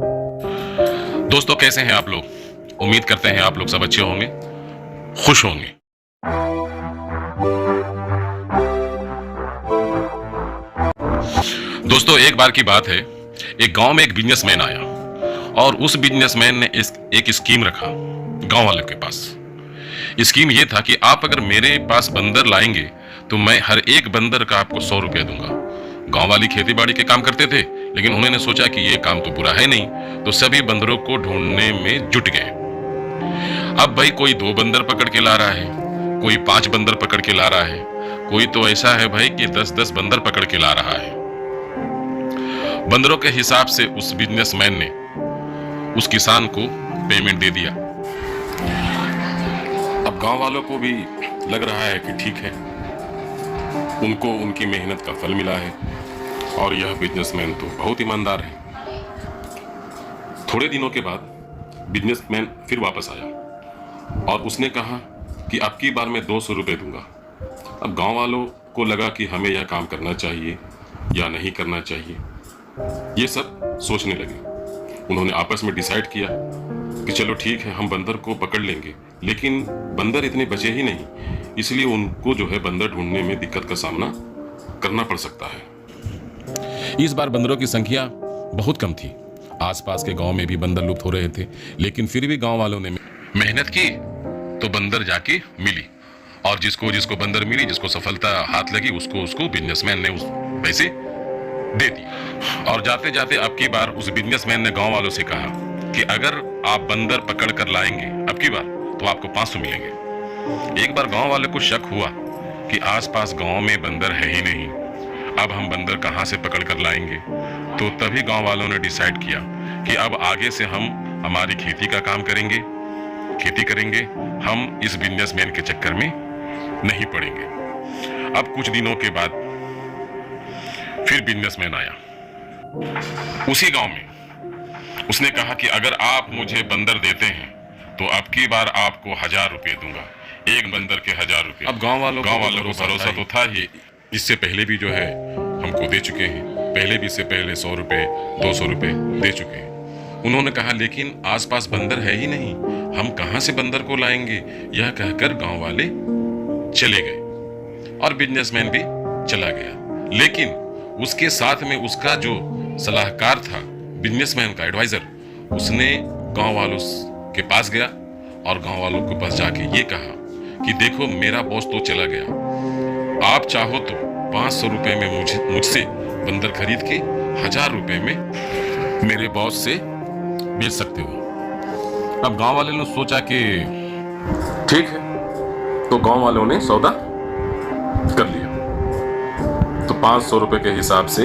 दोस्तों, कैसे हैं आप लोग? उम्मीद करते हैं आप लोग सब अच्छे होंगे, खुश होंगे। दोस्तों, एक बार की बात है, एक गांव में एक बिजनेसमैन आया और उस बिजनेसमैन ने एक स्कीम रखा गांव वालों के पास। स्कीम ये था कि आप अगर मेरे पास बंदर लाएंगे तो मैं हर एक बंदर का आपको 100 रुपया दूंगा। गांव वाली खेती बाड़ी के काम करते थे, लेकिन उन्होंने सोचा कि ये काम तो बुरा है नहीं, तो सभी बंदरों को ढूंढने में जुट गए। अब भाई कोई 2 बंदर पकड़ के ला रहा है, कोई 5 बंदर पकड़ के ला रहा है, कोई तो ऐसा है भाई कि 10-10 बंदर पकड़ के ला रहा है। बंदरों के हिसाब से उस बिजनेसमैन ने उस किसान को पेमेंट दे दिया। अब गांव वालों को भी लग रहा है कि ठीक है, उनको उनकी मेहनत का फल मिला है और यह बिजनेसमैन तो बहुत ईमानदार है। थोड़े दिनों के बाद बिजनेसमैन फिर वापस आया और उसने कहा कि अब की बार मैं 200 रुपये दूंगा। अब गांव वालों को लगा कि हमें यह काम करना चाहिए या नहीं करना चाहिए, ये सब सोचने लगे। उन्होंने आपस में डिसाइड किया कि चलो ठीक है, हम बंदर को पकड़ लेंगे, लेकिन बंदर इतने बचे ही नहीं, इसलिए उनको जो है बंदर ढूंढने में दिक्कत का सामना करना पड़ सकता है। इस बार बंदरों की संख्या बहुत कम थी। आसपास के गांव में भी बंदर लुप्त हो रहे थे, लेकिन फिर भी गांव वालों ने मेहनत की तो बंदर जाके मिली, और जिसको जिसको बंदर मिली, जिसको सफलता हाथ लगी, उसको बिजनेसमैन ने उस पैसे दे दिए। और जाते जाते अब की बार उस बिजनेसमैन ने गांव वालों से कहा कि अगर आप बंदर पकड़ कर लाएंगे अब की बार तो आपको 500 मिलेंगे। एक बार गांव वाले को शक हुआ कि आसपास गांव में बंदर है ही नहीं, अब हम बंदर कहां से पकड़ कर लाएंगे। तो तभी गांव वालों ने डिसाइड किया कि अब आगे से हम हमारी खेती का काम करेंगे, खेती करेंगे, हम इस बिजनेसमैन के चक्कर में नहीं पड़ेंगे। अब कुछ दिनों के बाद फिर बिजनेसमैन आया उसी गांव में। उसने कहा कि अगर आप मुझे बंदर देते हैं तो अब की बार आपको 1000 रुपये दूंगा, एक बंदर के 1000 रुपये। अब गांव वालों को भरोसा तो था ही, इससे पहले भी जो है हमको दे चुके हैं, पहले भी इससे पहले 100 रुपये 200 रुपये दे चुके हैं। उन्होंने कहा लेकिन आसपास बंदर है ही नहीं, हम कहां से बंदर को लाएंगे। यह कहकर गांव वाले चले गए और बिजनेसमैन भी चला गया। लेकिन उसके साथ में उसका जो सलाहकार था, बिजनेसमैन का एडवाइजर, उसने गांव वालों के पास गया और गांव वालों के पास जाके ये कहा कि देखो, मेरा बॉस तो चला गया, आप चाहो तो 500 रुपये में मुझसे बंदर खरीद के 1000 रुपये में मेरे बॉस से बेच सकते हो। अब गांव वाले ने सोचा कि ठीक है, तो गांव वालों ने सौदा कर लिया। तो 500 रुपये के हिसाब से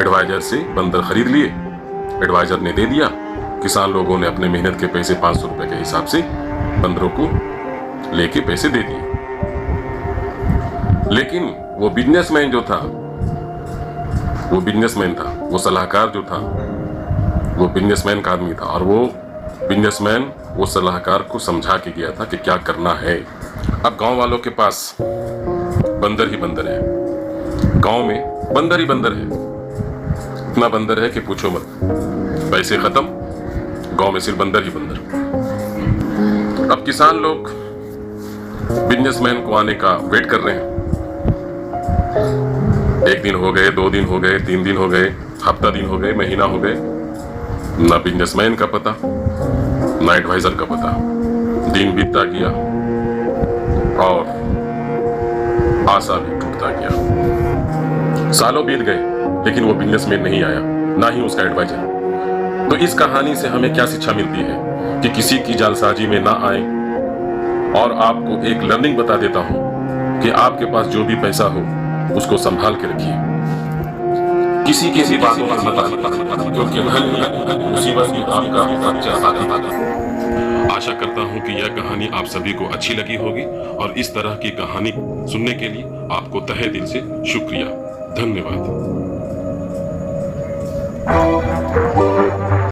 एडवाइजर से बंदर खरीद लिए। एडवाइजर ने दे दिया, किसान लोगों ने अपने मेहनत के पैसे 500 रुपये के हिसाब से बंदरों को लेके पैसे दे दिए। लेकिन वो बिजनेसमैन जो था, वो सलाहकार जो था, वो बिजनेसमैन का आदमी था, और वो बिजनेसमैन वो सलाहकार को समझा के गया था कि क्या करना है। अब गांव वालों के पास बंदर ही बंदर है, गांव में बंदर ही बंदर है, इतना बंदर है कि पूछो मत। पैसे खत्म, गांव में सिर्फ बंदर ही बंदर। अब किसान लोग बिजनेसमैन को आने का वेट कर रहे हैं। 1 दिन हो गए, 2 दिन हो गए, 3 दिन हो गए, हफ्ता दिन हो गए, महीना हो गए, ना बिजनेसमैन का पता, ना एडवाइजर का पता। दिन बीतता गया और आशा भी टूटता गया। सालों बीत गए, लेकिन वो बिजनेसमैन नहीं आया, ना ही उसका एडवाइजर। तो इस कहानी से हमें क्या शिक्षा मिलती है कि किसी की जालसाजी में ना आए। और आपको एक लर्निंग बता देता हूं कि आपके पास जो भी पैसा हो उसको संभाल के रखिए, किसी बात पर मत आइए, क्योंकि मुसीबत भी आपका खर्चा आएगा। आशा करता हूं कि यह कहानी आप सभी को अच्छी लगी होगी, और इस तरह की कहानी सुनने के लिए आपको तहे दिल से शुक्रिया, धन्यवाद।